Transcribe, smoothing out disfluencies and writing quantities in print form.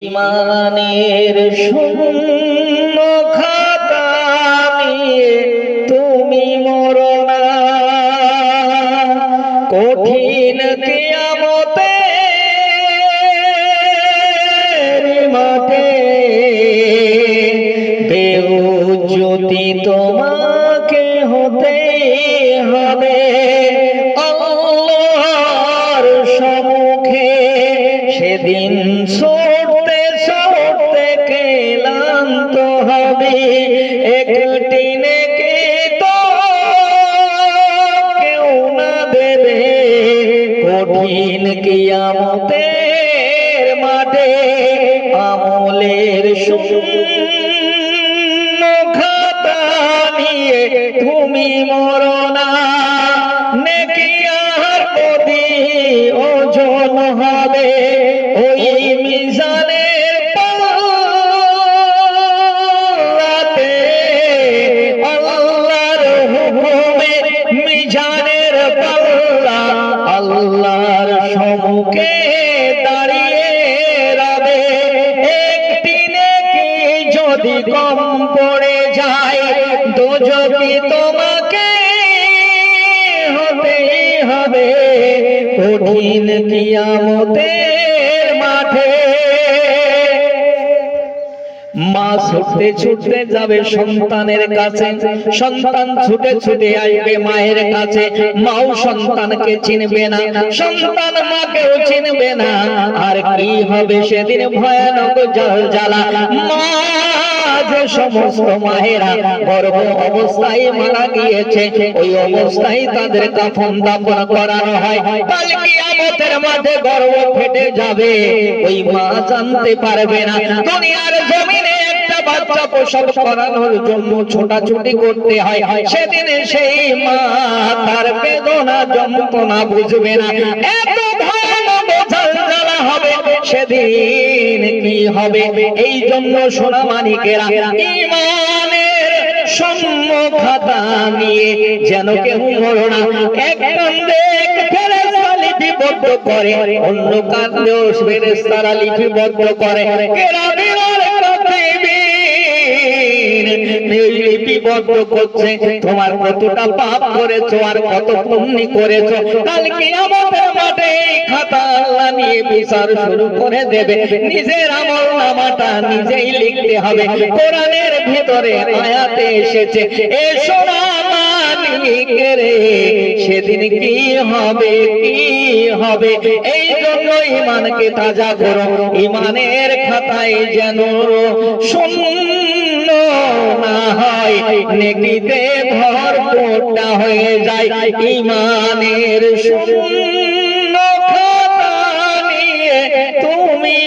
ইমানের শূন্য খাতা নিয়ে তুমি মরো না, কঠিন কিয়ামতের মাঠে বেউজ্জতি তোমাকে হতে হবে আল্লাহর সম্মুখে। সেদিন ছুটতে ছুটতে ক্লান্ত হবে, একটি নেকি তো কেউ না দেবে। কঠিন কিয়ামতের মাঠে আমলের শূন্য খাতা নিয়ে তুমি মরো না, নেকি আর প্রতি ওজন হবে ওই মিজানের পাল্লাতে। আল্লাহর হুকুমে মিজানের পাল্লা আল্লাহর সম্মুখে দাঁড়িয়ে রবে। একটি নেকি যদি কম পড়ে যায় দোজখে তোমাকে হতেই হবে কঠিন কিয়ামতের মাঠে। মা ছুটতে ছুটতে যাবে সন্তানের কাছে, সন্তান ছুটে ছুটে আসবে মায়ের কাছে। মাও সন্তানকে চিনবে না, সন্তান মাকেও চিনবে না। আর কি হবে সেদিন ভয়ানক জ্বালা। মা যে সমস্ত মায়েরা গর্ভ অবস্থায় মারা গিয়েছে ওই অবস্থায় তাদের কাফন দাফন করানো হয়। কাল কিয়ামতের মাঠে গর্ভ ফেটে যাবে, ওই মা জানতে পারবে না। দুনিয়ার জমিনে একটা বাচ্চা প্রসব করানোর জন্য ছোটাছুটি করতে হয়, সেদিন সেই মা তার বেদনা যন্ত্রণা বুঝবে না। এত ভয়ানক জ্বালা হবে সেদিন কি হবে। এই জন্য সোনা মানিকেরা ইমানের শূন্য খাতা নিয়ে যেন কেউ মরো না। এক কান্দে ফেরেশতা লিপিবদ্ধ করে, অন্য কান্দেও ফেরেশতারা লিপিবদ্ধ করে। লিপিবদ্ধ করছে তোমার কতটা পাপ করেছো আর কত পুণ্য করেছো। কাল কিয়ামতের মাঠে খাতা আল্লাহ নিয়ে বিচার শুরু করে দেবে। নিজের আমল নামাটা নিজেই লিখতে হবে। কোরআনের ভিতরে আয়াতে এসেছে এ সোনা মানিকের সেদিন কি হবে কি হবে। এই জন্য ঈমানকে তাজা করো, ঈমানের খাতায় যেন শূন্য না হয়, নেকিতে ভরপুরটা হয়ে যায়। ঈমানের শূন্য খাতা নিয়ে তুমি